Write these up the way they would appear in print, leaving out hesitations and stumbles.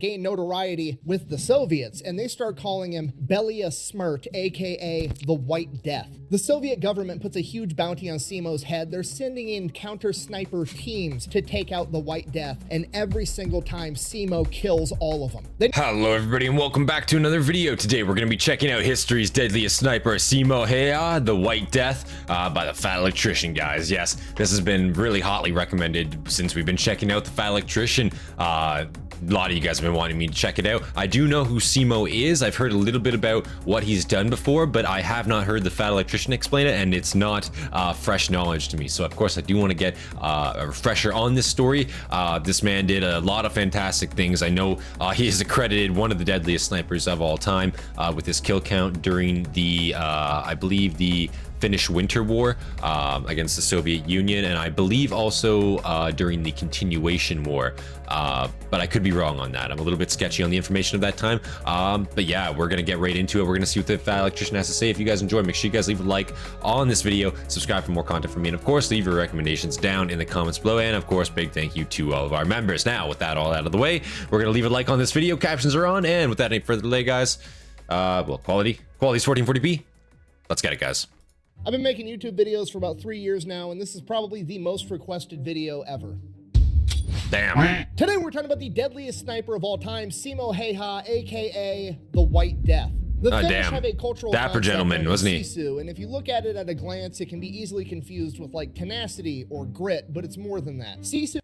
gain notoriety with the Soviets, and they start calling him Belia Smirt, aka the White Death. The Soviet government puts a huge bounty on Simo's head. They're sending in counter sniper teams to take out the White Death, and every single time Simo kills all of them. Hello everybody and welcome back to another video. Today we're going to be checking out history's deadliest sniper, Simo Häyhä, the White Death, by the Fat Electrician, guys. Yes, this has been really hotly recommended since we've been checking out the Fat Electrician. A lot of you guys have been wanting me to check it out. I do know who Simo is. I've heard a little bit about what he's done before, but I have not heard the Fat Electrician explain it, and it's not fresh knowledge to me. So of course I do want to get a refresher on this story. This man did a lot of fantastic things. I know he is accredited one of the deadliest snipers of all time with his kill count during the, I believe the Finnish Winter War against the Soviet Union, and I believe also during the Continuation War, but I could be wrong on that. I'm a little bit sketchy on the information of that time, but yeah, we're gonna get right into it. We're gonna see what the Fat Electrician has to say. If you guys enjoy, make sure you guys leave a like on this video, subscribe for more content from me, and of course leave your recommendations down in the comments below, and of course big thank you to all of our members. Now with that all out of the way, we're gonna leave a like on this video, captions are on, and without any further delay, guys, well, quality's 1440p. Let's get it, guys. I've been making YouTube videos for about 3 years now, and this is probably the most requested video ever. Damn. Today we're talking about the deadliest sniper of all time, Simo Häyhä, aka the White Death. The Finnish have a cultural dapper gentleman, wasn't he? Sisu, and if you look at it at a glance, it can be easily confused with like tenacity or grit, but it's more than that. Sisu.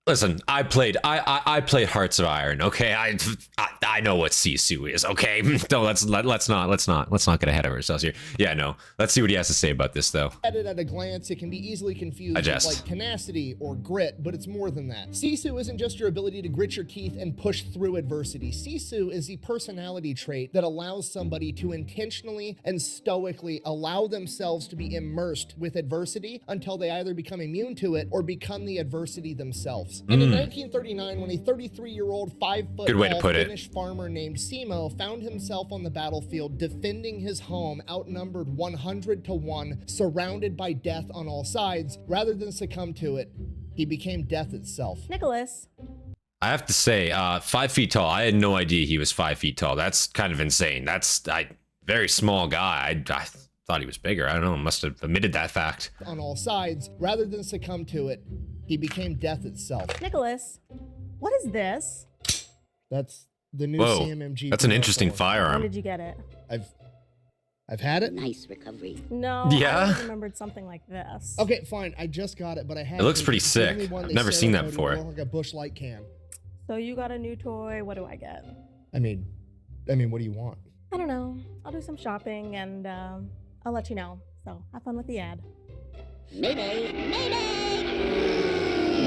Listen, I played Hearts of Iron. Okay, I know what Sisu is. Okay, no, let's not get ahead of ourselves here. Yeah, no, let's see what he has to say about this though. At it at a glance, it can be easily confused with like tenacity or grit, but it's more than that. Sisu isn't just your ability to grit your teeth and push through adversity. Sisu is the personality trait that allows somebody to intentionally and stoically allow themselves to be immersed with adversity until they either become immune to it or become the adversity themselves. And in 1939, when a 33-year-old 5-foot-tall Finnish farmer named Simo found himself on the battlefield defending his home, outnumbered 100 to 1, surrounded by death on all sides, rather than succumb to it, he became death itself. Nicholas. I have to say, 5 feet tall. I had no idea he was 5 feet tall. That's kind of insane. That's very small guy. I thought he was bigger. I don't know. Must have omitted that fact. On all sides, rather than succumb to it, he became death itself. Nicholas, what is this? That's the new Whoa, CMMG. that's an interesting firearm. When did you get it? I've had it. Nice recovery. No, yeah. I always remembered something like this. Okay, fine. I just got it, but I had it. Looks pretty sick. I've never seen that before. Like a Bush Light can. So you got a new toy. What do I get? I mean, what do you want? I don't know. I'll do some shopping and I'll let you know. So have fun with the ad. Mayday! Mayday!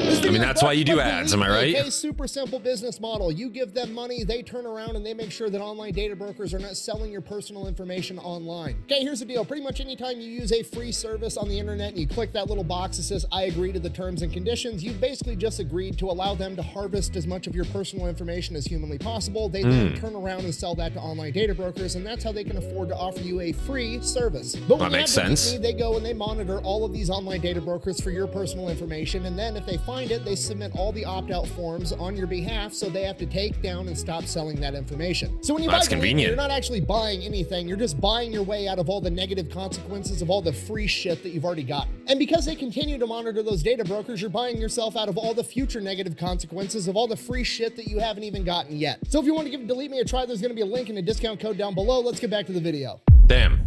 I mean, that's why you do ads, am I right? Okay, super simple business model. You give them money, they turn around and they make sure that online data brokers are not selling your personal information online. Okay, here's the deal. Pretty much anytime you use a free service on the internet and you click that little box that says, I agree to the terms and conditions, you've basically just agreed to allow them to harvest as much of your personal information as humanly possible. They then turn around and sell that to online data brokers, and that's how they can afford to offer you a free service. But when that makes sense. They go and they monitor all of these online data brokers for your personal information, and then if they find it, they submit all the opt-out forms on your behalf, so they have to take down and stop selling that information. So when you buy convenient, you're not actually buying anything, you're just buying your way out of all the negative consequences of all the free shit that you've already gotten. And because they continue to monitor those data brokers, you're buying yourself out of all the future negative consequences of all the free shit that you haven't even gotten yet. So if you want to give Delete Me a try, there's going to be a link and a discount code down below. Let's get back to the video. Damn.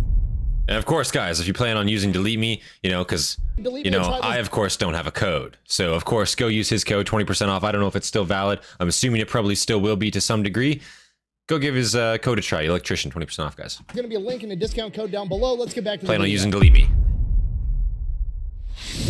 And of course, guys, if you plan on using Delete Me, you know, because, you know, I, of course, don't have a code. So, of course, go use his code, 20% off. I don't know if it's still valid. I'm assuming it probably still will be to some degree. Go give his code a try. Electrician, 20% off, guys. There's going to be a link and a discount code down below. Let's get back to the video. Plan on using Delete Me.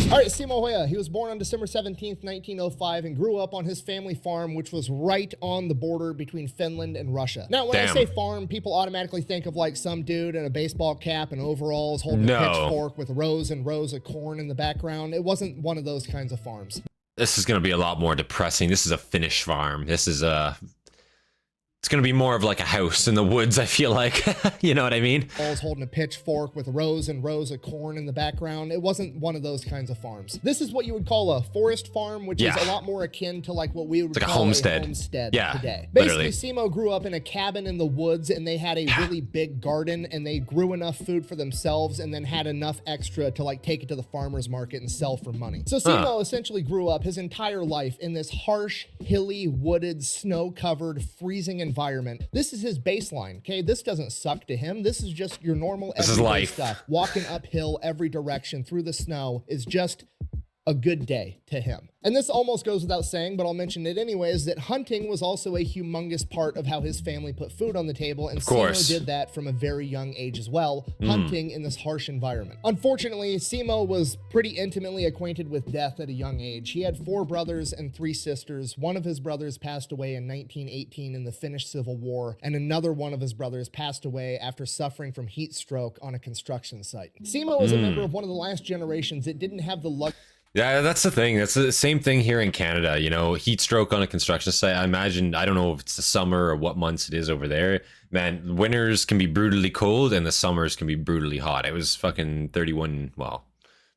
All right, Simo Häyhä. He was born on December 17th, 1905, and grew up on his family farm, which was right on the border between Finland and Russia. Now, when I say farm, people automatically think of like some dude in a baseball cap and overalls holding a pitchfork with rows and rows of corn in the background. It wasn't one of those kinds of farms. This is going to be a lot more depressing. This is a Finnish farm. This is a... It's gonna be more of like a house in the woods, I feel like. You know what I mean? Paul's holding a pitchfork with rows and rows of corn in the background. It wasn't one of those kinds of farms. This is what you would call a forest farm, which is a lot more akin to like what we would call a homestead today. Basically, Simo grew up in a cabin in the woods, and they had a really big garden, and they grew enough food for themselves and then had enough extra to like take it to the farmer's market and sell for money. So Simo essentially grew up his entire life in this harsh, hilly, wooded, snow-covered, freezing environment. This is his baseline, okay? This doesn't suck to him. This is just your normal everyday stuff. Walking uphill every direction through the snow is just a good day to him. And this almost goes without saying, but I'll mention it anyways, that hunting was also a humongous part of how his family put food on the table, and Simo did that from a very young age as well, hunting in this harsh environment. Unfortunately, Simo was pretty intimately acquainted with death at a young age. He had 4 brothers and 3 sisters. One of his brothers passed away in 1918 in the Finnish Civil War, and another one of his brothers passed away after suffering from heat stroke on a construction site. Simo was a member of one of the last generations that didn't have the luck. Yeah, that's the thing. That's the same thing here in Canada. You know, heat stroke on a construction site. I imagine, I don't know if it's the summer or what months it is over there. Man, winters can be brutally cold and the summers can be brutally hot. It was fucking 31. Well,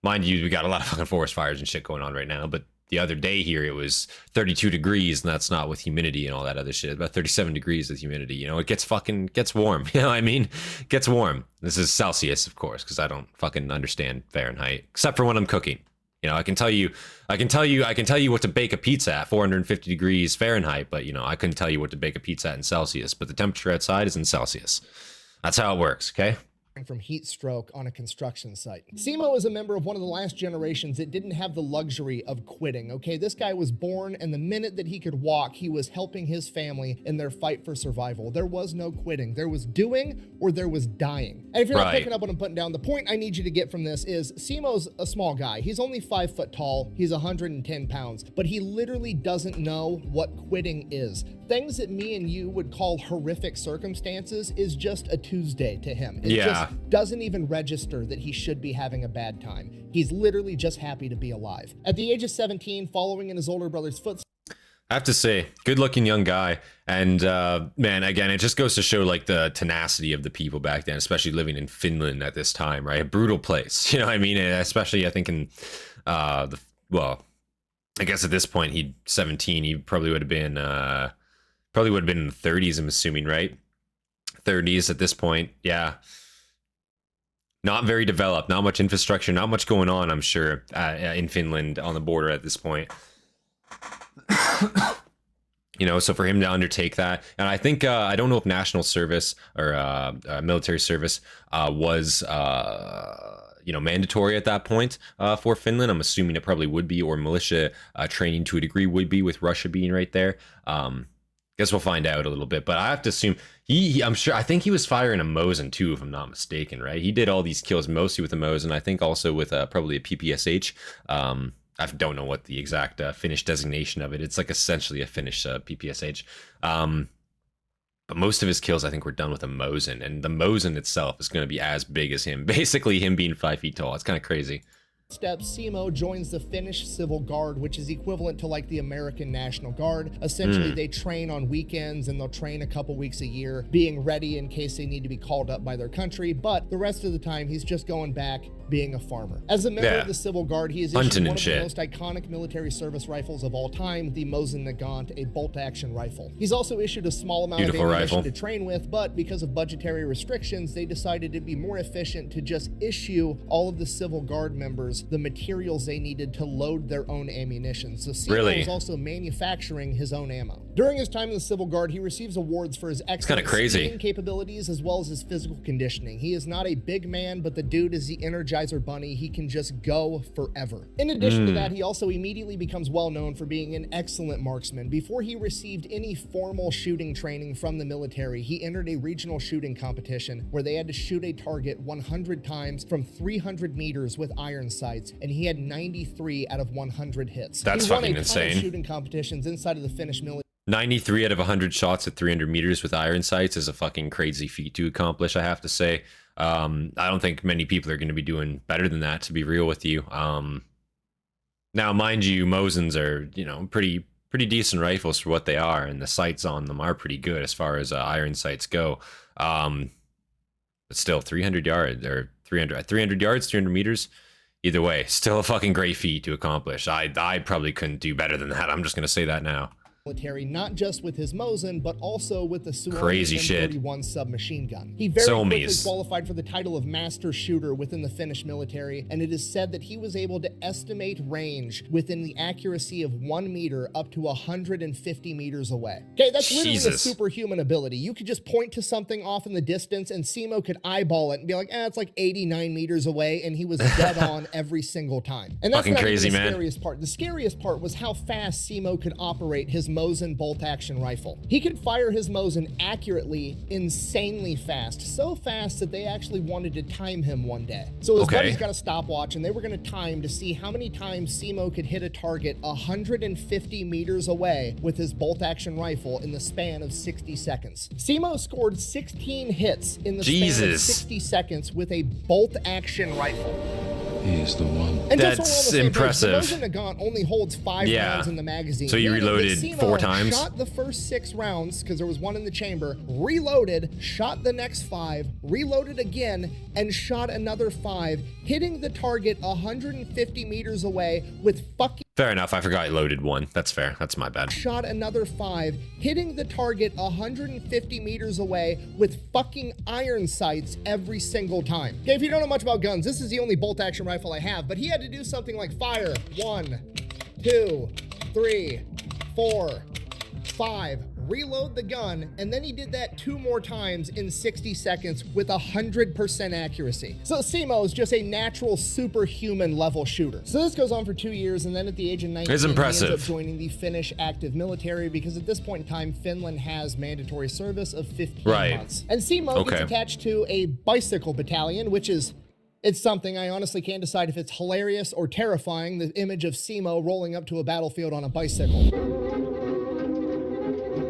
mind you, we got a lot of fucking forest fires and shit going on right now. But the other day here, it was 32 degrees, and that's not with humidity and all that other shit. About 37 degrees with humidity. You know, it gets warm. You know what I mean? It gets warm. This is Celsius, of course, because I don't fucking understand Fahrenheit, except for when I'm cooking. You know, I can tell you what to bake a pizza at 450 degrees Fahrenheit, but you know, I couldn't tell you what to bake a pizza at in Celsius, but the temperature outside is in Celsius. That's how it works, okay? From heat stroke on a construction site. Simo is a member of one of the last generations that didn't have the luxury of quitting, okay? This guy was born, and the minute that he could walk, he was helping his family in their fight for survival. There was no quitting. There was doing or there was dying. And if you're not picking up what I'm putting down, the point I need you to get from this is Simo's a small guy. He's only 5 foot tall. He's 110 pounds, but he literally doesn't know what quitting is. Things that me and you would call horrific circumstances is just a Tuesday to him. It just doesn't even register that he should be having a bad time. He's literally just happy to be alive. At the age of 17, following in his older brother's footsteps, I have to say, good looking young guy. And man, again, it just goes to show like the tenacity of the people back then, especially living in Finland at this time, right? A brutal place, you know what I mean? And especially I think in well, I guess at this point, 17, he probably would have been in the 30s, I'm assuming, right? 30s at this point, yeah. Not very developed, not much infrastructure, not much going on, I'm sure, in Finland on the border at this point. You know, so for him to undertake that, and I think, I don't know if national service or military service was, you know, mandatory at that point for Finland. I'm assuming it probably would be, or militia training to a degree would be, with Russia being right there. Guess we'll find out a little bit, but I have to assume I think he was firing a Mosin too, if I'm not mistaken, right? He did all these kills mostly with a Mosin, I think also with probably a PPSH. I don't know what the exact Finnish designation of it. It's like essentially a Finnish PPSH. But most of his kills, I think, were done with a Mosin, and the Mosin itself is going to be as big as him. Basically, him being 5 feet tall. It's kind of crazy. Simo joins the Finnish Civil Guard, which is equivalent to like the American National Guard. Essentially, they train on weekends, and they'll train a couple weeks a year, being ready in case they need to be called up by their country. But the rest of the time, he's just going back being a farmer. As a member of the Civil Guard, he is issued one of the most iconic military service rifles of all time, the Mosin Nagant, a bolt-action rifle. He's also issued a small amount of ammunition to train with, but because of budgetary restrictions, they decided it'd be more efficient to just issue all of the Civil Guard members the materials they needed to load their own ammunition. So Simo was also manufacturing his own ammo. During his time in the Civil Guard, he receives awards for his excellent speeding capabilities as well as his physical conditioning. He is not a big man, but the dude is the Energizer Bunny. He can just go forever. In addition to that, he also immediately becomes well known for being an excellent marksman. Before he received any formal shooting training from the military, he entered a regional shooting competition where they had to shoot a target 100 times from 300 meters with iron sights, and he had 93 out of 100 hits. That's fucking insane. He won a ton of shooting competitions inside of the Finnish military. 93 out of 100 shots at 300 meters with iron sights is a fucking crazy feat to accomplish, I have to say. I don't think many people are going to be doing better than that, to be real with you. Now, mind you, Mosins are, you know, pretty pretty decent rifles for what they are, and the sights on them are pretty good as far as iron sights go. But still, 300 yards or 300 yards, 300 meters. Either way, still a fucking great feat to accomplish. I probably couldn't do better than that. I'm just gonna say that now. Military, not just with his Mosin, but also with the Crazy shit. M31 submachine gun. He very quickly qualified for the title of master shooter within the Finnish military, and it is said that he was able to estimate range within the accuracy of 1 meter up to 150 meters away. Okay, that's literally a superhuman ability. You could just point to something off in the distance, and Simo could eyeball it and be like, it's like 89 meters away, and he was dead on every single time. And that's fucking crazy, man. The scariest part. The scariest part was how fast Simo could operate his Mosin bolt-action rifle. He could fire his Mosin accurately, insanely fast. So fast that they actually wanted to time him one day. So his buddies got a stopwatch, and they were going to time to see how many times Simo could hit a target 150 meters away with his bolt-action rifle in the span of 60 seconds. Simo scored 16 hits in the span of 60 seconds with a bolt-action rifle. He is the one. And that's impressive. The Mosin only holds 5 rounds in the magazine. So you reloaded 4 times? Shot the first 6 rounds, because there was 1 in the chamber, reloaded, shot the next 5, reloaded again, and shot another 5, hitting the target 150 meters away with fucking... Fair enough, I forgot I loaded 1. That's fair, that's my bad. Shot another 5, hitting the target 150 meters away with fucking iron sights every single time. Okay, if you don't know much about guns, this is the only bolt-action rifle I have, but he had to do something like fire 1, 2, 3, 4, 5, reload the gun, and then he did that 2 more times in 60 seconds with 100% accuracy. So Simo is just a natural superhuman level shooter. So this goes on for 2 years, and then at the age of 19, it's impressive. He ends up joining the Finnish active military, because at this point in time, Finland has mandatory service of 15 months. And Simo gets attached to a bicycle battalion, which is... It's something I honestly can't decide if it's hilarious or terrifying, the image of Simo rolling up to a battlefield on a bicycle.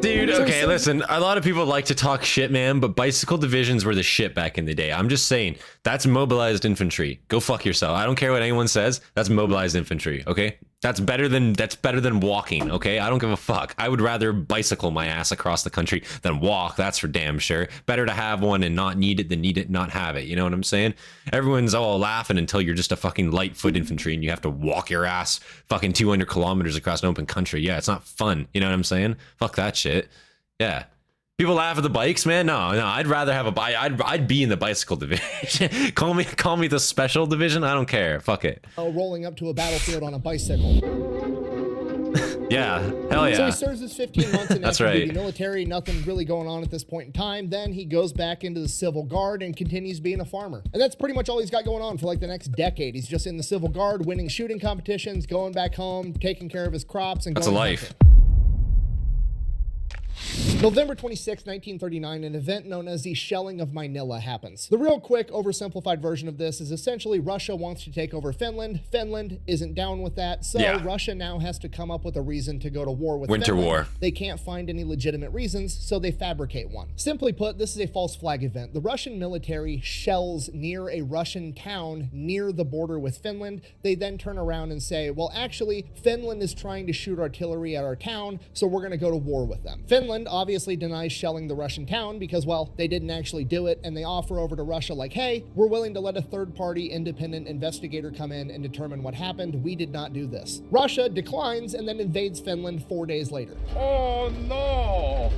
Dude, okay, listen, a lot of people like to talk shit, man, but bicycle divisions were the shit back in the day. I'm just saying, that's mobilized infantry. Go fuck yourself. I don't care what anyone says. That's mobilized infantry, okay? That's better than walking, okay? I don't give a fuck. I would rather bicycle my ass across the country than walk, that's for damn sure. Better to have one and not need it than need it and not have it, you know what I'm saying? Everyone's all laughing until you're just a fucking light foot infantry and you have to walk your ass fucking 200 kilometers across an open country. Yeah, it's not fun, you know what I'm saying? Fuck that shit. Yeah. People laugh at the bikes, man. No, I'd rather have a bike. I'd be in the bicycle division. call me the special division. I don't care. Fuck it. Rolling up to a battlefield on a bicycle. Yeah, hell yeah. So he serves his 15 months in That's active right. duty military. Nothing really going on at this point in time. Then he goes back into the civil guard and continues being a farmer. And that's pretty much all he's got going on for like the next decade. He's just in the civil guard, winning shooting competitions, going back home, taking care of his crops, and that's a life. Hunting. November 26, 1939, an event known as the Shelling of Manila happens. The real quick, oversimplified version of this is essentially Russia wants to take over Finland. Finland isn't down with that, so Russia now has to come up with a reason to go to war with Winter Finland. War. They can't find any legitimate reasons, so they fabricate one. Simply put, this is a false flag event. The Russian military shells near a Russian town near the border with Finland. They then turn around and say, well, actually, Finland is trying to shoot artillery at our town, so we're going to go to war with them. Finland obviously denies shelling the Russian town because, well, they didn't actually do it, and they offer over to Russia like, hey, we're willing to let a third-party independent investigator come in and determine what happened. We did not do this. Russia declines and then invades Finland 4 days later. Oh no!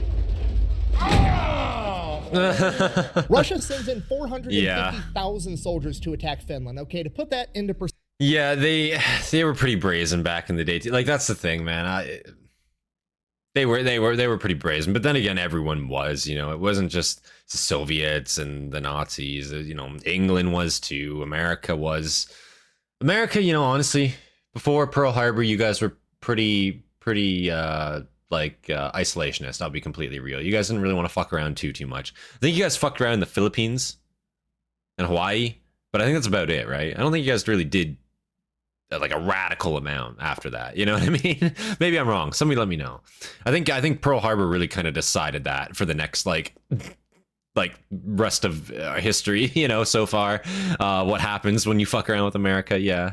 Russia sends in 450,000 soldiers to attack Finland. Okay, to put that into perspective. Yeah, they were pretty brazen back in the day. Like, that's the thing, man. They were pretty brazen, but then again, everyone was, you know, it wasn't just the Soviets and the Nazis, you know, England was too, America, you know, honestly, before Pearl Harbor, you guys were pretty isolationist. I'll be completely real. You guys didn't really want to fuck around too much. I think you guys fucked around in the Philippines and Hawaii, but I think that's about it, right? I don't think you guys really did like a radical amount after that, you know what I mean? Maybe I'm wrong. Somebody let me know. I think Pearl Harbor really kind of decided that for the next like rest of history, you know, so far. What happens when you fuck around with America? Yeah.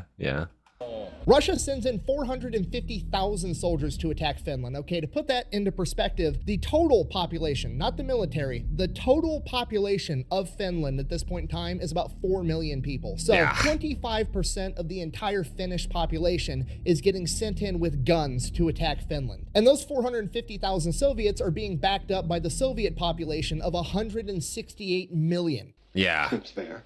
Russia sends in 450,000 soldiers to attack Finland. Okay, to put that into perspective, the total population, not the military, the total population of Finland at this point in time is about 4 million people. So 25% of the entire Finnish population is getting sent in with guns to attack Finland. And those 450,000 Soviets are being backed up by the Soviet population of 168 million. Yeah. That's fair.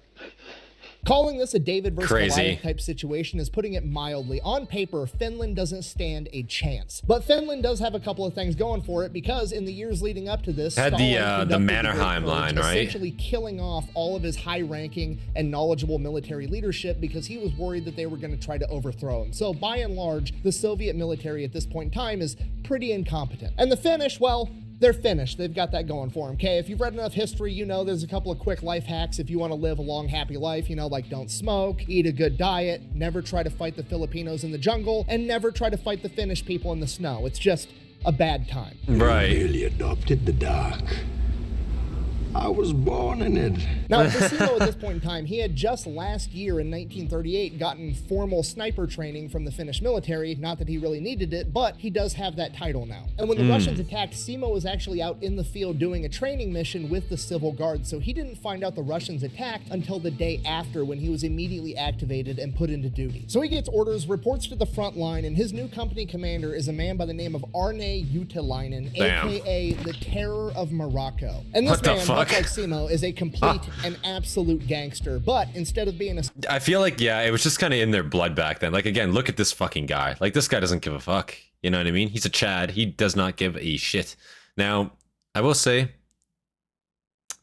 Calling this a David versus Crazy. Goliath type situation is putting it mildly. On paper, Finland doesn't stand a chance. But Finland does have a couple of things going for it, because in the years leading up to this, Had Stalin the conducted Mannerheim Great Purge, line, right? essentially killing off all of his high-ranking and knowledgeable military leadership because he was worried that they were going to try to overthrow him. So by and large, the Soviet military at this point in time is pretty incompetent. And the Finnish, well, they're Finnish. They've got that going for them, okay? If you've read enough history, you know there's a couple of quick life hacks if you want to live a long, happy life, you know, like don't smoke, eat a good diet, never try to fight the Filipinos in the jungle, and never try to fight the Finnish people in the snow. It's just a bad time. Right. You really adopted the dark. I was born in it. Now, for Simo at this point in time, he had just last year in 1938 gotten formal sniper training from the Finnish military. Not that he really needed it, but he does have that title now. And when the Russians attacked, Simo was actually out in the field doing a training mission with the civil guard, so he didn't find out the Russians attacked until the day after, when he was immediately activated and put into duty. So he gets orders, reports to the front line, and his new company commander is a man by the name of Arne Juutilainen, aka the Terror of Morocco. And this man, much like Simo, is a complete and absolute gangster, but instead of being a... I feel like, yeah, it was just kind of in their blood back then. Like, again, look at this fucking guy. Like, this guy doesn't give a fuck. You know what I mean? He's a Chad. He does not give a shit. Now, I will say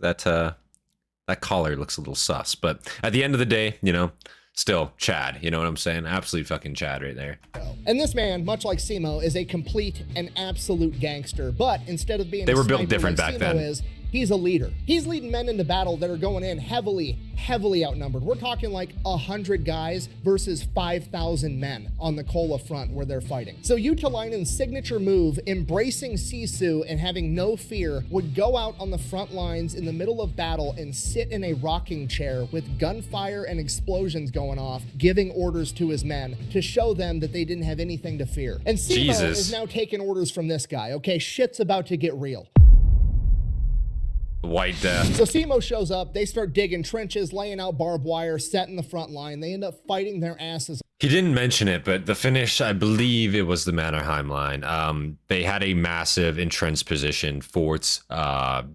that that collar looks a little sus, but at the end of the day, you know, still Chad. You know what I'm saying? Absolute fucking Chad right there. And this man, much like Simo, is a complete and absolute gangster, but instead of being They a were built sniper different like back Simo then. He's a leader. He's leading men into battle that are going in heavily outnumbered. We're talking like 100 guys versus 5,000 men on the Kola front where they're fighting. So Juutilainen's signature move, embracing Sisu and having no fear, would go out on the front lines in the middle of battle and sit in a rocking chair with gunfire and explosions going off, giving orders to his men to show them that they didn't have anything to fear. And Simo is now taking orders from this guy. Okay, shit's about to get real. White Death. So Simo shows up, they start digging trenches, laying out barbed wire, setting the front line. They end up fighting their asses. He didn't mention it, but the Finnish, I believe it was the Mannerheim line. They had a massive entrenched position, forts,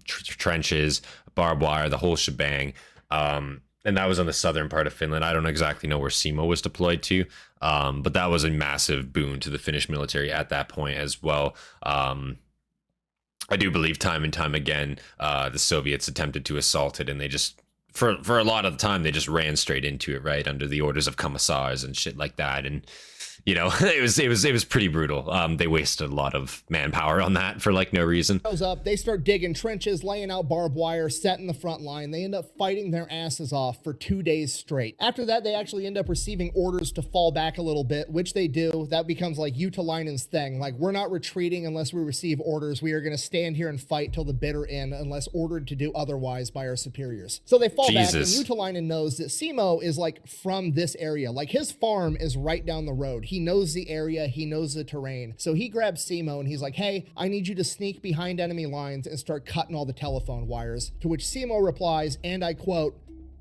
trenches, barbed wire, the whole shebang. And that was on the southern part of Finland. I don't exactly know where Simo was deployed to, but that was a massive boon to the Finnish military at that point as well. I do believe time and time again, the Soviets attempted to assault it, and they just, for a lot of the time, they just ran straight into it, right, under the orders of commissars and shit like that. And you know, it was pretty brutal. They wasted a lot of manpower on that for like no reason. Goes up, they start digging trenches, laying out barbed wire, setting the front line. They end up fighting their asses off for 2 days straight. After that, they actually end up receiving orders to fall back a little bit, which they do. That becomes like Juutilainen's thing. Like, we're not retreating unless we receive orders. We are going to stand here and fight till the bitter end unless ordered to do otherwise by our superiors. So they fall back, and Juutilainen knows that Simo is like from this area. Like, his farm is right down the road. He knows the area, he knows the terrain. So he grabs Simo and he's like, hey, I need you to sneak behind enemy lines and start cutting all the telephone wires. To which Simo replies, and I quote,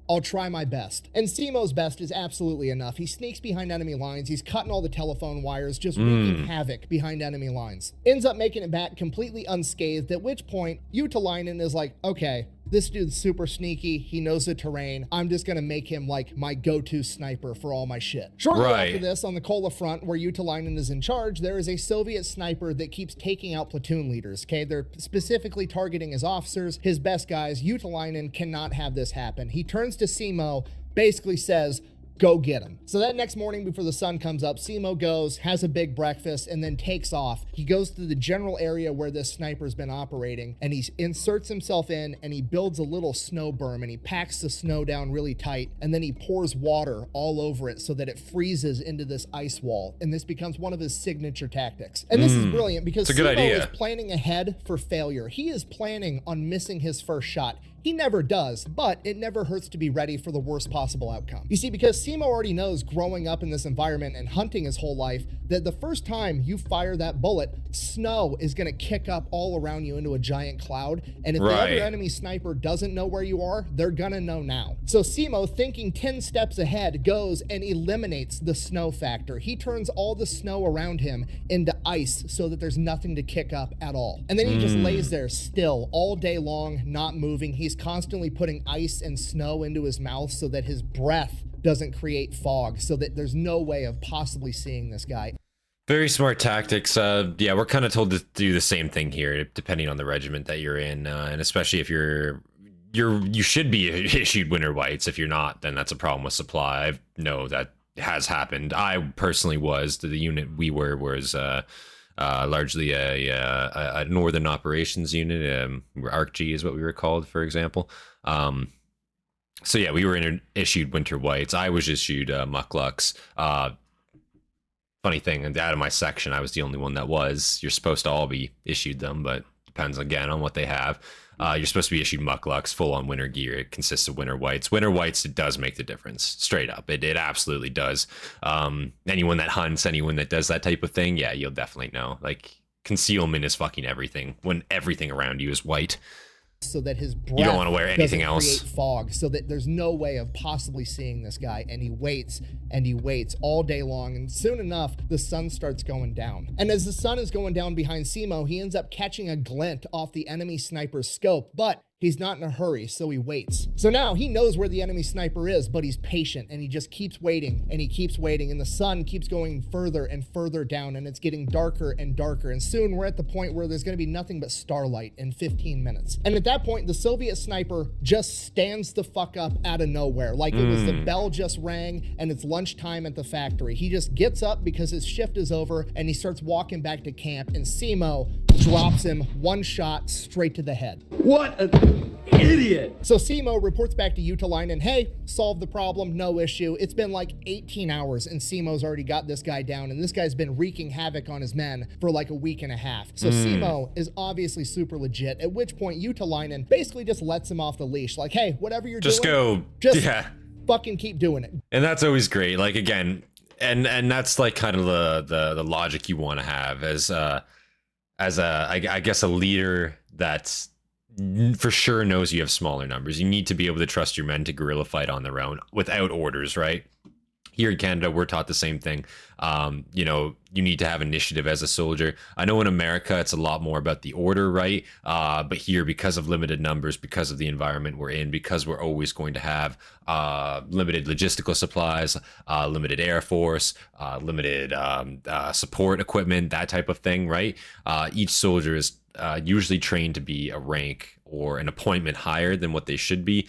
I'll try my best. And Simo's best is absolutely enough. He sneaks behind enemy lines. He's cutting all the telephone wires, just wreaking havoc behind enemy lines. Ends up making it back completely unscathed, at which point Juutilainen is like, okay, this dude's super sneaky. He knows the terrain. I'm just gonna make him like my go-to sniper for all my shit. Shortly after this, on the Kola front, where Juutilainen is in charge, there is a Soviet sniper that keeps taking out platoon leaders, okay? They're specifically targeting his officers, his best guys. Juutilainen cannot have this happen. He turns to Simo, basically says, go get him. So that next morning before the sun comes up, Simo goes, has a big breakfast, and then takes off. He goes to the general area where this sniper's been operating, and he inserts himself in, and he builds a little snow berm, and he packs the snow down really tight, and then he pours water all over it so that it freezes into this ice wall, and this becomes one of his signature tactics. And this is brilliant because Simo is planning ahead for failure. He is planning on missing his first shot. He never does, but it never hurts to be ready for the worst possible outcome. You see, because Simo already knows growing up in this environment and hunting his whole life that the first time you fire that bullet, snow is going to kick up all around you into a giant cloud. And if the other enemy sniper doesn't know where you are, they're going to know now. So Simo, thinking 10 steps ahead, goes and eliminates the snow factor. He turns all the snow around him into ice so that there's nothing to kick up at all. And then he just lays there still all day long, not moving. He's constantly putting ice and snow into his mouth so that his breath doesn't create fog, so that there's no way of possibly seeing this guy. Very smart tactics. Yeah, we're kind of told to do the same thing here, depending on the regiment that you're in, and especially if you should be issued winter whites. If you're not, then that's a problem with supply. I know that has happened. I personally was. The unit we was largely a northern operations unit. ARC-G is what we were called, for example. So yeah, we were issued winter whites. I was issued mucklucks. Funny thing, out of my section, I was the only one that was. You're supposed to all be issued them, but depends again on what they have. You're supposed to be issued mucklucks, full on winter gear. It consists of winter whites. Winter whites, it does make the difference, straight up. It absolutely does. Anyone that hunts, anyone that does that type of thing, yeah, you'll definitely know. Like, concealment is fucking everything when everything around you is white. So that his breath you don't want to wear anything else. Create fog, so that there's no way of possibly seeing this guy. And he waits and he waits all day long. And soon enough, the sun starts going down. And as the sun is going down behind Simo, he ends up catching a glint off the enemy sniper's scope. But he's not in a hurry, so he waits. So now he knows where the enemy sniper is, but he's patient and he just keeps waiting and he keeps waiting, and the sun keeps going further and further down, and it's getting darker and darker. And soon we're at the point where there's going to be nothing but starlight in 15 minutes. And at that point, the Soviet sniper just stands the fuck up out of nowhere. Like it was the bell just rang and it's lunchtime at the factory. He just gets up because his shift is over and he starts walking back to camp, and Simo drops him one shot straight to the head. What an idiot! So Simo reports back to Utalainen, hey, solved the problem, no issue. It's been like 18 hours and Simo's already got this guy down, and this guy's been wreaking havoc on his men for like a week and a half. So Simo is obviously super legit, at which point Utalainen basically just lets him off the leash. Like, hey, whatever you're doing, just fucking keep doing it. And that's always great. Like, again, and that's like kind of the logic you want to have as I guess a leader that's for sure knows you have smaller numbers. You need to be able to trust your men to guerrilla fight on their own without orders, right? Here in Canada, we're taught the same thing. You know, you need to have initiative as a soldier. I know in America, it's a lot more about the order, right? But here, because of limited numbers, because of the environment we're in, because we're always going to have limited logistical supplies, limited air force, limited support equipment, that type of thing, right? Each soldier is usually trained to be a rank or an appointment higher than what they should be,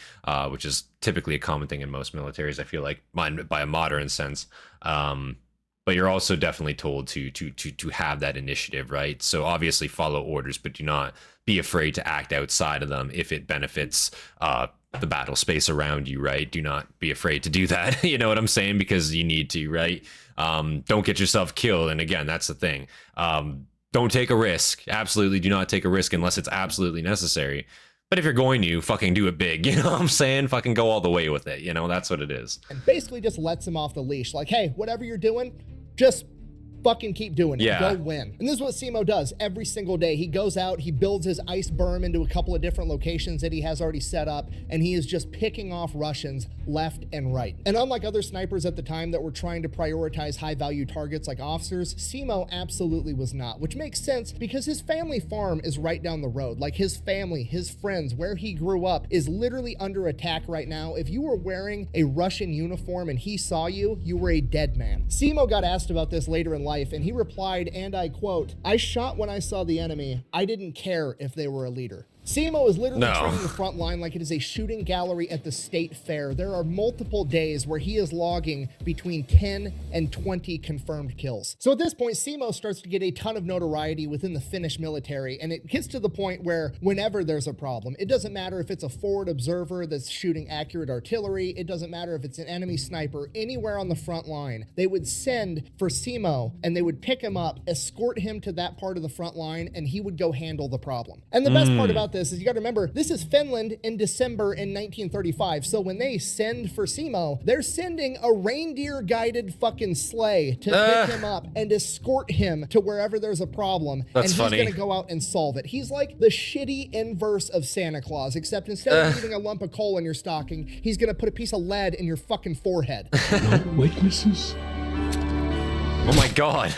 which is typically a common thing in most militaries, I feel like, by a modern sense. But you're also definitely told to have that initiative, right? So obviously follow orders, but do not be afraid to act outside of them if it benefits the battle space around you, right? Do not be afraid to do that. You know what I'm saying? Because you need to, right? Don't get yourself killed. And again, that's the thing. Don't take a risk. Absolutely do not take a risk unless it's absolutely necessary. But if you're going to, fucking do it big. You know what I'm saying? Fucking go all the way with it. You know, that's what it is. And basically just lets him off the leash. Like, hey, whatever you're doing, just fucking keep doing it. Yeah. Go win. And this is what Simo does every single day. He goes out, he builds his ice berm into a couple of different locations that he has already set up, and he is just picking off Russians left and right. And unlike other snipers at the time that were trying to prioritize high-value targets like officers, Simo absolutely was not, which makes sense because his family farm is right down the road. Like, his family, his friends, where he grew up is literally under attack right now. If you were wearing a Russian uniform and he saw you, you were a dead man. Simo got asked about this later in life, and he replied, and I quote, "I shot when I saw the enemy. I didn't care if they were a leader." Simo is literally training the front line like it is a shooting gallery at the state fair. There are multiple days where he is logging between 10 and 20 confirmed kills. So at this point, Simo starts to get a ton of notoriety within the Finnish military, and it gets to the point where whenever there's a problem, it doesn't matter if it's a forward observer that's shooting accurate artillery, it doesn't matter if it's an enemy sniper, anywhere on the front line, they would send for Simo and they would pick him up, escort him to that part of the front line, and he would go handle the problem. And the best part about this this is you got to remember, this is Finland in December in 1935. So when they send for Simo, they're sending a reindeer-guided fucking sleigh to pick him up and escort him to wherever there's a problem. That's and funny. He's going to go out and solve it. He's like the shitty inverse of Santa Claus, except instead of leaving a lump of coal in your stocking, he's going to put a piece of lead in your fucking forehead. No weaknesses. Oh my god.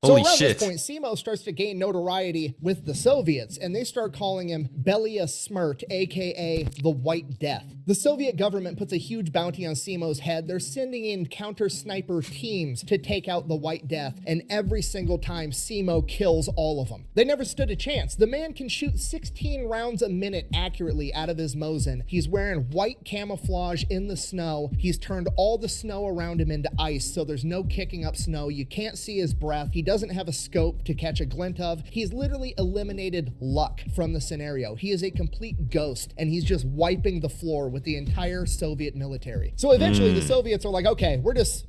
So Holy around shit. this point, Simo starts to gain notoriety with the Soviets, and they start calling him Belia Smrt, aka the White Death. The Soviet government puts a huge bounty on Simo's head. They're sending in counter-sniper teams to take out the White Death, and every single time, Simo kills all of them. They never stood a chance. The man can shoot 16 rounds a minute accurately out of his Mosin. He's wearing white camouflage in the snow. He's turned all the snow around him into ice, so there's no kicking up snow. You can't see his breath. He doesn't have a scope to catch a glint of. He's literally eliminated luck from the scenario. He is a complete ghost, and he's just wiping the floor with the entire Soviet military. So eventually the Soviets are like, okay, we're just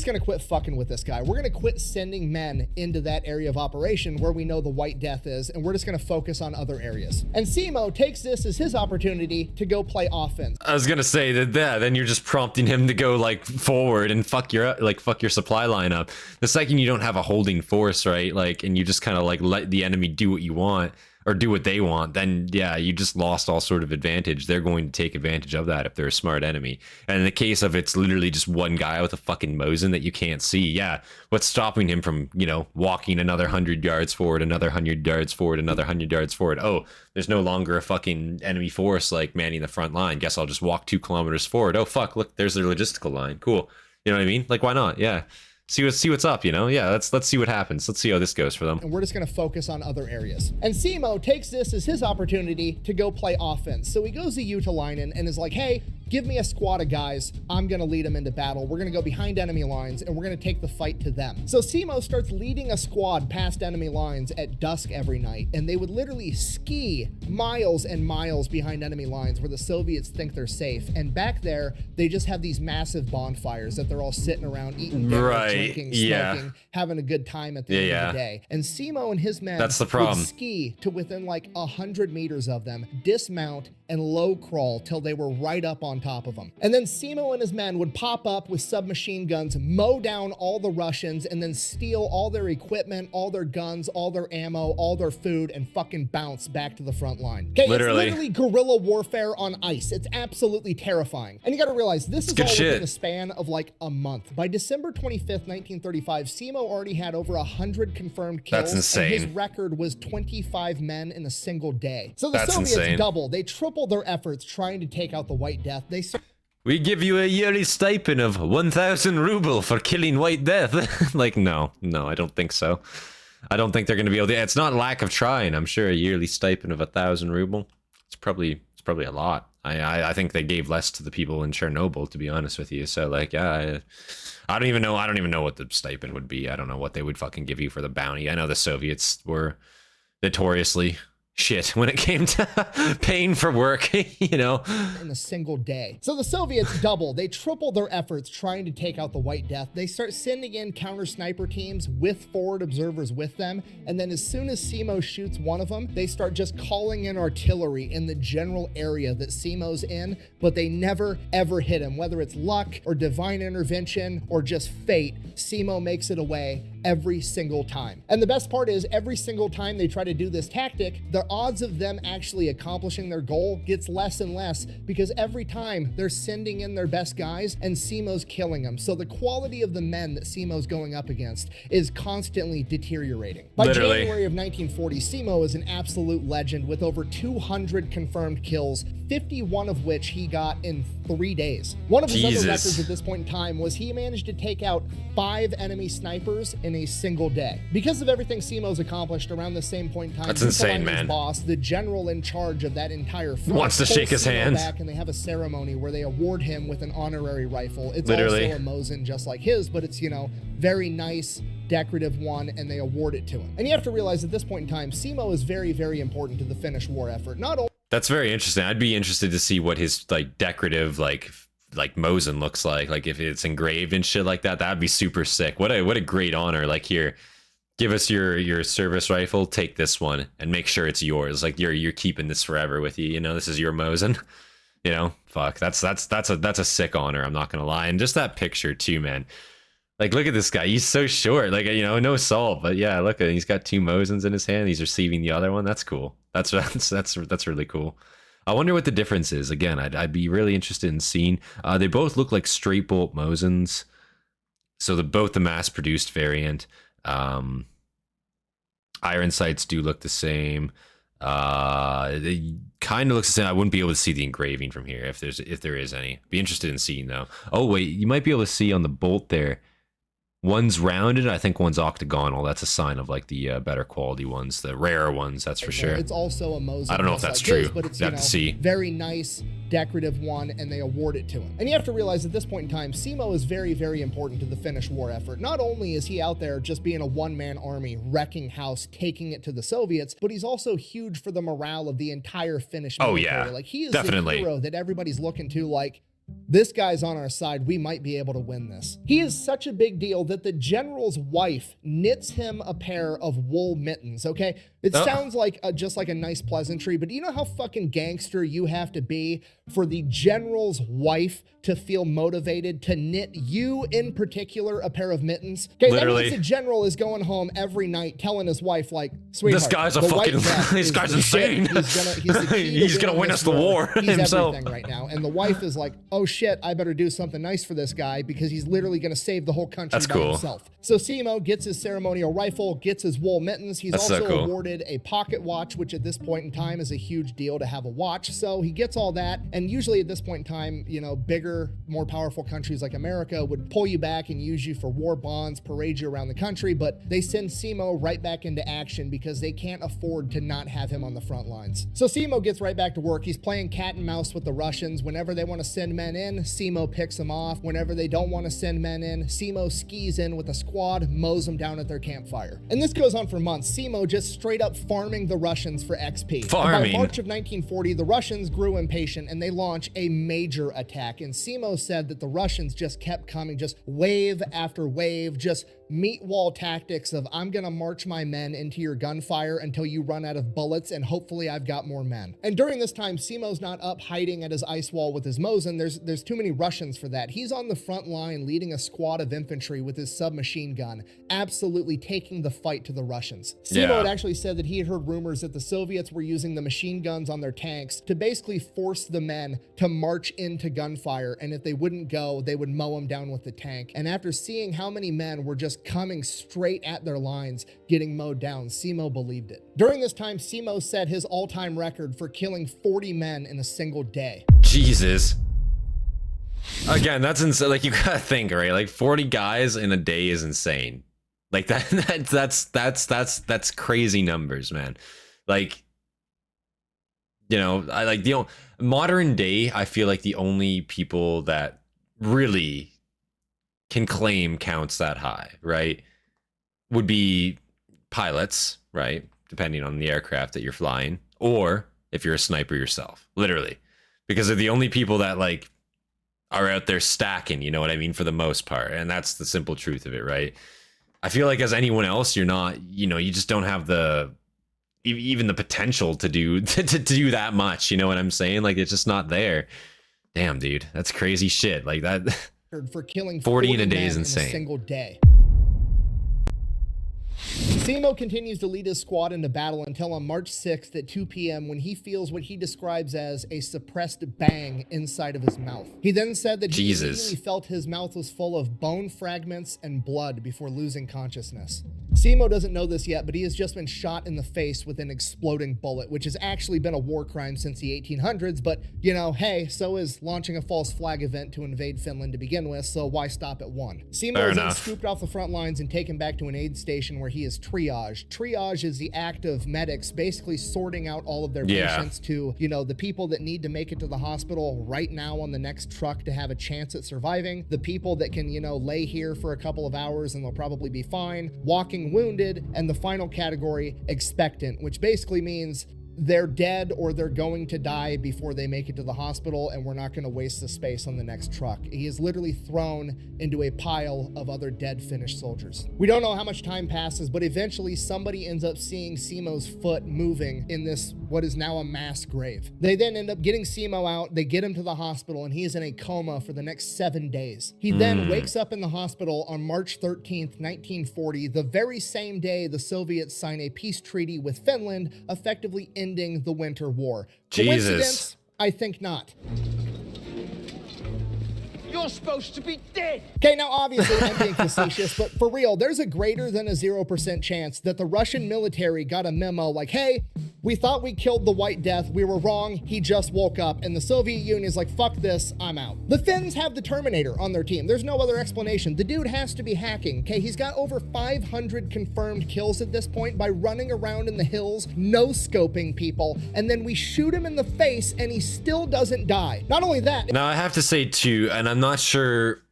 gonna quit fucking with this guy. We're gonna quit sending men into that area of operation where we know the White Death is, and we're just gonna focus on other areas. And Simo takes this as his opportunity to go play offense. I was gonna say that, then you're just prompting him to go like forward and fuck your supply line up. The second you don't have a holding force, right? Like, and you just kind of like let the enemy do what you want or do what they want, then yeah, you just lost all sort of advantage. They're going to take advantage of that if they're a smart enemy. And in the case of it's literally just one guy with a fucking Mosin that you can't see, yeah, what's stopping him from, you know, walking another 100 yards forward, another 100 yards forward, another 100 yards forward? Oh, there's no longer a fucking enemy force like manning the front line. Guess I'll just walk 2 kilometers forward. Oh fuck, look, there's their logistical line. Cool. You know what I mean? Like, why not? Yeah. See what's up, you know? Yeah, let's see what happens. Let's see how this goes for them. And we're just gonna focus on other areas. And Simo takes this as his opportunity to go play offense. So he goes to Utalainen and is like, hey, give me a squad of guys. I'm gonna lead them into battle. We're gonna go behind enemy lines and we're gonna take the fight to them. So Simo starts leading a squad past enemy lines at dusk every night, and they would literally ski miles and miles behind enemy lines where the Soviets think they're safe. And back there, they just have these massive bonfires that they're all sitting around eating dinner, drinking, smoking, having a good time at the end of the day. And Simo and his men That's the problem. would ski to within like 100 meters of them, dismount, and low crawl till they were right up on top of them. And then Simo and his men would pop up with submachine guns, mow down all the Russians, and then steal all their equipment, all their guns, all their ammo, all their food, and fucking bounce back to the front line. Okay, Literally. It's literally guerrilla warfare on ice. It's absolutely terrifying. And you gotta realize, this is all within a span of like a month. By December 25th, 1935, Simo already had over 100 confirmed kills. That's insane. And his record was 25 men in a single day. So the That's Soviets insane. double. They triple their efforts trying to take out the White Death. We give you a yearly stipend of 1,000 ruble for killing White Death. Like, no, I don't think so. I don't think they're going to be able to. It's not lack of trying. I'm sure a yearly stipend of 1,000 ruble. It's probably a lot. I think they gave less to the people in Chernobyl, to be honest with you. So like, yeah, I don't even know. I don't even know what the stipend would be. I don't know what they would fucking give you for the bounty. I know the Soviets were notoriously shit when it came to paying for work, you know, in a single day. So the Soviets double. They triple their efforts trying to take out the White Death. They start sending in counter sniper teams with forward observers with them. And then as soon as Simo shoots one of them, they start just calling in artillery in the general area that Simo's in, but they never ever hit him. Whether it's luck or divine intervention or just fate, Simo makes it away every single time. And the best part is, every single time they try to do this tactic, the odds of them actually accomplishing their goal gets less and less, because every time they're sending in their best guys and Simo's killing them. So the quality of the men that Simo's going up against is constantly deteriorating. By January of 1940, Simo is an absolute legend with over 200 confirmed kills, 51 of which he got in 3 days. One of his other records at this point in time was he managed to take out 5 enemy snipers in a single day. Because of everything Simo's accomplished around the same point in time, that's insane, man. Boss, the general in charge of that entire front, wants to shake his hand back, and they have a ceremony where they award him with an honorary rifle. It's literally also a Mosin just like his, but it's, you know, very nice, decorative one, and they award it to him. And you have to realize at this point in time, Simo is very, very important to the Finnish war effort. Not only that's very interesting. I'd be interested to see what his like decorative like Mosin looks like if it's engraved and shit like that. That'd be super sick. What a great honor. Like, here, Give us your service rifle, take this one, and make sure it's yours. Like you're keeping this forever with you. You know, this is your Mosin. You know, fuck. That's a sick honor. I'm not gonna lie. And just that picture too, man. Like, look at this guy. He's so short. Like, you know, no assault, but yeah, look at him. He's got 2 Mosins in his hand. He's receiving the other one. That's cool. That's really cool. I wonder what the difference is. Again, I'd be really interested in seeing. They both look like straight bolt Mosins. So both the mass-produced variant. Iron sights do look the same. They kind of looks the same. I wouldn't be able to see the engraving from here if there is any. Be interested in seeing though. Oh wait, you might be able to see on the bolt there. One's rounded, I think one's octagonal. That's a sign of like the better quality ones, the rarer ones, that's for sure. It's also a Mosin. I don't know if that's true, but it's, you know, see. Very nice, decorative one, and they award it to him. And you have to realize at this point in time, Simo is very, very important to the Finnish war effort. Not only is he out there just being a one-man army, wrecking house, taking it to the Soviets, but he's also huge for the morale of the entire Finnish military. Oh yeah, like he is definitely the hero that everybody's looking to, like, this guy's on our side. We might be able to win this. He is such a big deal that the general's wife knits him a pair of wool mittens, okay? It sounds like just like a nice pleasantry, but do you know how fucking gangster you have to be for the general's wife to feel motivated to knit you in particular a pair of mittens? Okay, literally. That means the general is going home every night telling his wife, like, sweetheart, this guy's a fucking, this guy's insane. He's gonna win us the war himself. Everything right now. And the wife is like, oh shit, I better do something nice for this guy because he's literally gonna save the whole country by himself. So Simo gets his ceremonial rifle, gets his wool mittens. He's also awarded a pocket watch, which at this point in time is a huge deal to have a watch. So he gets all that. And usually at this point in time, you know, bigger, more powerful countries like America would pull you back and use you for war bonds, parade you around the country, but they send Simo right back into action because they can't afford to not have him on the front lines. So Simo gets right back to work. He's playing cat and mouse with the Russians. Whenever they want to send men in, Simo picks them off. Whenever they don't want to send men in, Simo skis in with a squad, mows them down at their campfire. And this goes on for months. Simo just straight up farming the Russians for XP. By March of 1940, the Russians grew impatient and they launched a major attack. And Simo said that the Russians just kept coming, just wave after wave, just meat wall tactics of I'm gonna march my men into your gunfire until you run out of bullets and hopefully I've got more men. And during this time, Simo's not up hiding at his ice wall with his Mosin. There's too many Russians for that. He's on the front line leading a squad of infantry with his submachine gun, absolutely taking the fight to the Russians. Simo had actually said that he had heard rumors that the Soviets were using the machine guns on their tanks to basically force the men to march into gunfire, and if they wouldn't go, they would mow them down with the tank. And after seeing how many men were just coming straight at their lines, getting mowed down, Simo believed it. During this time, Simo set his all-time record for killing 40 men in a single day. Jesus. Again, that's insane. Like, you gotta think, right? Like 40 guys in a day is insane. Like that's crazy numbers, man. Like, you know, I like the modern day, I feel like the only people that really can claim counts that high, right, would be pilots, right, depending on the aircraft that you're flying, or if you're a sniper yourself, literally, because they're the only people that like are out there stacking, you know what I mean, for the most part. And that's the simple truth of it, right? I feel like as anyone else, you're not, you know, you just don't have the even the potential to do that much, you know what I'm saying? Like, it's just not there. Damn, dude, that's crazy shit. Like that for killing 40 in a day is insane. In a single day. Simo continues to lead his squad into battle until on March 6th at 2 p.m. when he feels what he describes as a suppressed bang inside of his mouth. He then said that he immediately felt his mouth was full of bone fragments and blood before losing consciousness. Simo doesn't know this yet, but he has just been shot in the face with an exploding bullet, which has actually been a war crime since the 1800s, but, you know, hey, so is launching a false flag event to invade Finland to begin with, so why stop at one? Simo is then scooped off the front lines and taken back to an aid station where he is triage. Triage is the act of medics basically sorting out all of their patients to, you know, the people that need to make it to the hospital right now on the next truck to have a chance at surviving, the people that can, you know, lay here for a couple of hours and they'll probably be fine, walking wounded, and the final category, expectant, which basically means they're dead or they're going to die before they make it to the hospital, and we're not going to waste the space on the next truck. He is literally thrown into a pile of other dead Finnish soldiers. We don't know how much time passes, but eventually somebody ends up seeing Simo's foot moving in this, what is now a mass grave. They then end up getting Simo out, they get him to the hospital, and he is in a coma for the next 7 days. He then wakes up in the hospital on March 13th, 1940, the very same day the Soviets sign a peace treaty with Finland, effectively ending the Winter War. Jesus. Coincidence? I think not. You're supposed to be dead. Okay, now obviously I'm being facetious, but for real, there's a greater than a 0% chance that the Russian military got a memo like, hey, we thought we killed the White Death, we were wrong, he just woke up, and the Soviet Union is like, fuck this, I'm out. The Finns have the Terminator on their team. There's no other explanation. The dude has to be hacking, okay? He's got over 500 confirmed kills at this point by running around in the hills, no-scoping people, and then we shoot him in the face and he still doesn't die. Not only that— Now I have to say too, and I'm not sure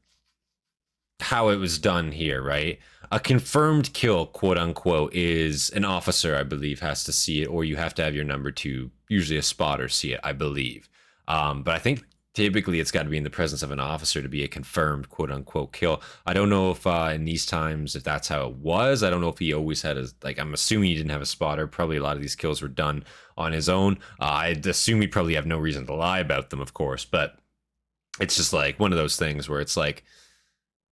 how it was done here, right? A confirmed kill, quote unquote, is an officer, I believe, has to see it, or you have to have your number 2, usually a spotter, see it, I believe. But I think typically it's got to be in the presence of an officer to be a confirmed, quote unquote, kill. I don't know if in these times, if that's how it was. I don't know if he always had a, like, I'm assuming he didn't have a spotter. Probably a lot of these kills were done on his own. I'd assume he'd probably have no reason to lie about them, of course, but it's just like one of those things where it's like,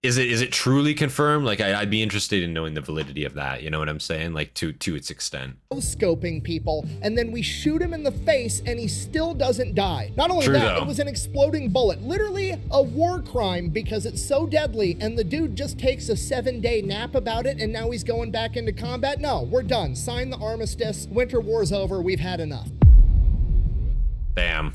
is it truly confirmed? Like, I'd be interested in knowing the validity of that. You know what I'm saying? Like, to its extent. Scoping people, and then we shoot him in the face and he still doesn't die. Not only True, that, though. it was an exploding bullet. Literally a war crime because it's so deadly, and the dude just takes a 7-day nap about it and now he's going back into combat. No, we're done. Sign the armistice. Winter War's over. We've had enough. Damn.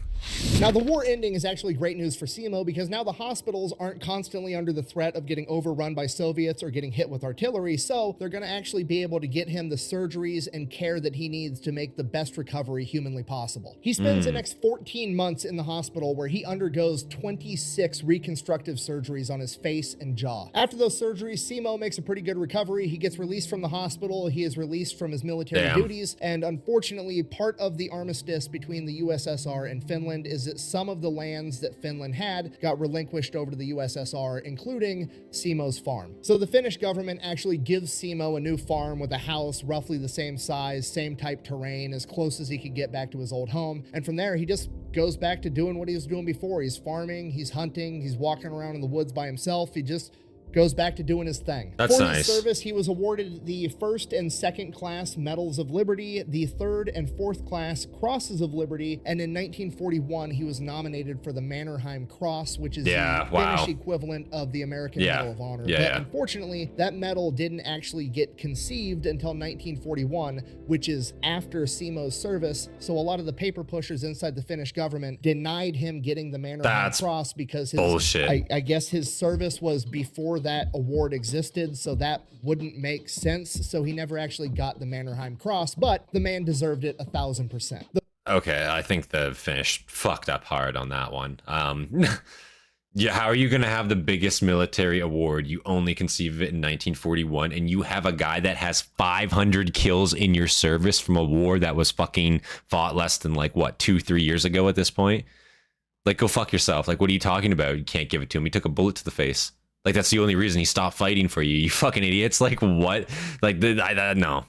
Now, the war ending is actually great news for Simo because now the hospitals aren't constantly under the threat of getting overrun by Soviets or getting hit with artillery, so they're going to actually be able to get him the surgeries and care that he needs to make the best recovery humanly possible. He spends the next 14 months in the hospital where he undergoes 26 reconstructive surgeries on his face and jaw. After those surgeries, Simo makes a pretty good recovery. He gets released from the hospital. He is released from his military duties, and unfortunately, part of the armistice between the USSR and Finland is that some of the lands that Finland had got relinquished over to the USSR, including Simo's farm. So the Finnish government actually gives Simo a new farm with a house roughly the same size, same type terrain, as close as he could get back to his old home. And from there, he just goes back to doing what he was doing before. He's farming, he's hunting, he's walking around in the woods by himself. He just goes back to doing his thing. That's For nice. his service, he was awarded the 1st and 2nd class Medals of Liberty, the 3rd and 4th class Crosses of Liberty, and in 1941, he was nominated for the Mannerheim Cross, which is the Finnish equivalent of the American Medal of Honor. But unfortunately, that medal didn't actually get conceived until 1941, which is after Simo's service, so a lot of the paper pushers inside the Finnish government denied him getting the Mannerheim Cross because his, I guess his service was before that award existed, so that wouldn't make sense. So he never actually got the Mannerheim Cross, but the man deserved it 1,000%. Okay, I think the Finnish fucked up hard on that one. Yeah, how are you going to have the biggest military award? You only conceive of it in 1941, and you have a guy that has 500 kills in your service from a war that was fucking fought less than, like, what, 2-3 years ago at this point? Like, go fuck yourself. Like, what are you talking about? You can't give it to him. He took a bullet to the face. Like, that's the only reason he stopped fighting for you. You fucking idiots. Like, what? Like, no.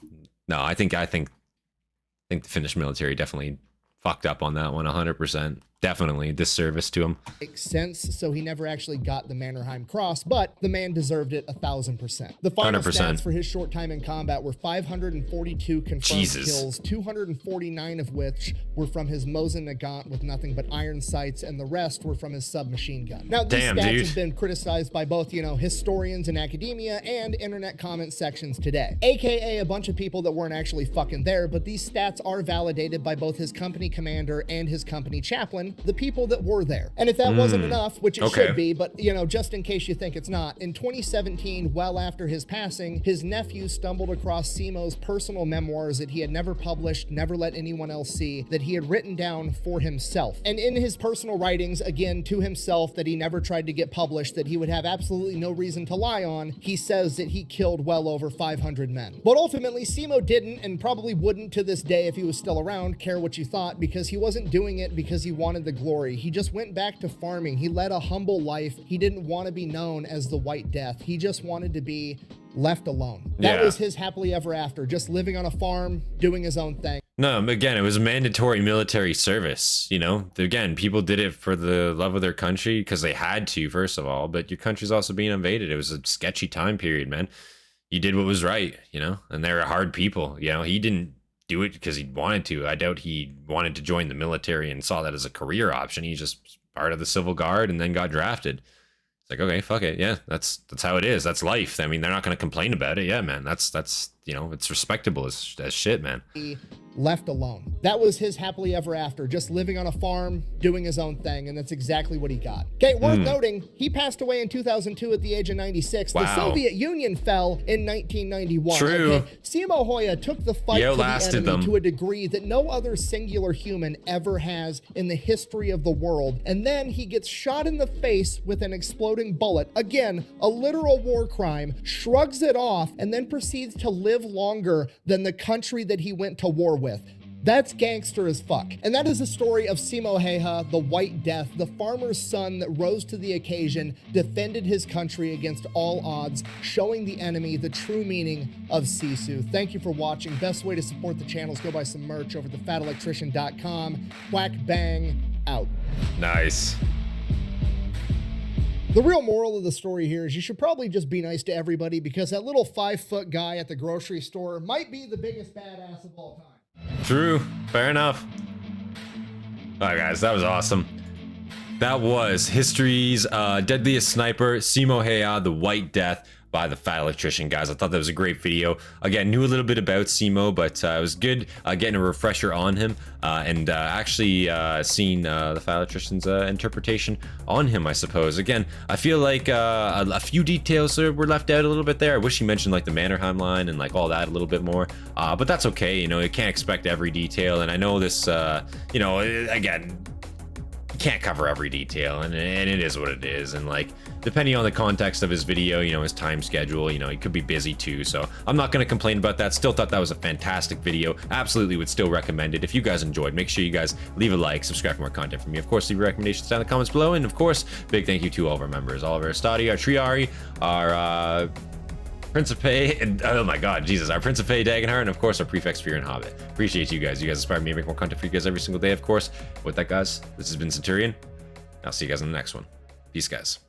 I think the Finnish military definitely fucked up on that one 100%. Definitely disservice to him. Makes sense. So he never actually got the Mannerheim Cross, but the man deserved it 1,000%. The final 100%. stats for his short time in combat were 542 confirmed kills, 249 of which were from his Mosin Nagant with nothing but iron sights, and the rest were from his submachine gun. Now, these stats have been criticized by both, historians in academia and internet comment sections today, aka a bunch of people that weren't actually fucking there, but these stats are validated by both his company commander and his company chaplain, again, the people that were there. And if that wasn't enough, which it should be, but you know, just in case you think it's not, in 2017, well after his passing, his nephew stumbled across Simo's personal memoirs that he had never published, never let anyone else see, that he had written down for himself. And in his personal writings, again, to himself, that he never tried to get published, that he would have absolutely no reason to lie on, he says that he killed well over 500 men. But ultimately, Simo didn't, and probably wouldn't to this day if he was still around, care what you thought, because he wasn't doing it because he wanted the glory. He just went back to farming. He led a humble life. He didn't want to be known as the White Death. He just wanted to be left alone. That was his happily ever after, just living on a farm, doing his own thing. No, again, it was mandatory military service, you know? Again, people did it for the love of their country because they had to, first of all, but your country's also being invaded. It was a sketchy time period, man. You did what was right, you know? And they're hard people, you know? He didn't do it because he wanted to. I doubt he wanted to join the military and saw that as a career option. He's just part of the civil guard and then got drafted. It's like, okay, fuck it. Yeah, that's how it is. That's life. I mean, they're not going to complain about it. Yeah, man. That's you know, it's respectable as shit, man. Left alone. That was his happily ever after, just living on a farm, doing his own thing, and that's exactly what he got. Okay, worth noting, he passed away in 2002 at the age of 96. Wow. The Soviet Union fell in 1991. True. Okay? Simo Häyhä took the fight to the enemy to a degree that no other singular human ever has in the history of the world. And then he gets shot in the face with an exploding bullet. Again, a literal war crime, shrugs it off, and then proceeds to live longer than the country that he went to war with. That's gangster as fuck. And that is the story of Simo Häyhä, the White Death, the farmer's son that rose to the occasion, defended his country against all odds, showing the enemy the true meaning of Sisu. Thank you for watching. Best way to support the channel is go buy some merch over at thefatelectrician.com. Whack bang out. Nice. The real moral of the story here is you should probably just be nice to everybody, because that little 5-foot guy at the grocery store might be the biggest badass of all time. True. Fair enough. All right, guys, that was awesome. That was history's deadliest sniper, Simo Häyhä, the White Death, by the Fat Electrician, guys. I thought that was a great video. Again, knew a little bit about Simo, but it was good getting a refresher on him and actually seeing the Fat Electrician's interpretation on him, I suppose. Again, I feel like a few details were left out a little bit there. I wish he mentioned like the Mannerheim line and like all that a little bit more, but that's okay. You know, you can't expect every detail, and I know this, you know, again, can't cover every detail, and it is what it is. And like, depending on the context of his video, you know, his time schedule, you know, he could be busy too, so I'm not going to complain about that. Still thought that was a fantastic video. Absolutely would still recommend it. If you guys enjoyed, make sure you guys leave a like, subscribe for more content from me. Of course, leave your recommendations down in the comments below, and of course, big thank you to all of our members, all of our Hastati, our Triarii, our Principe, and oh my god, Jesus, our Principe, Dagenhart, and of course our Prefectus and Hobbit. Appreciate you guys. You guys inspire me to make more content for you guys every single day, of course. With that, guys, this has been Centurion. I'll see you guys in the next one. Peace, guys.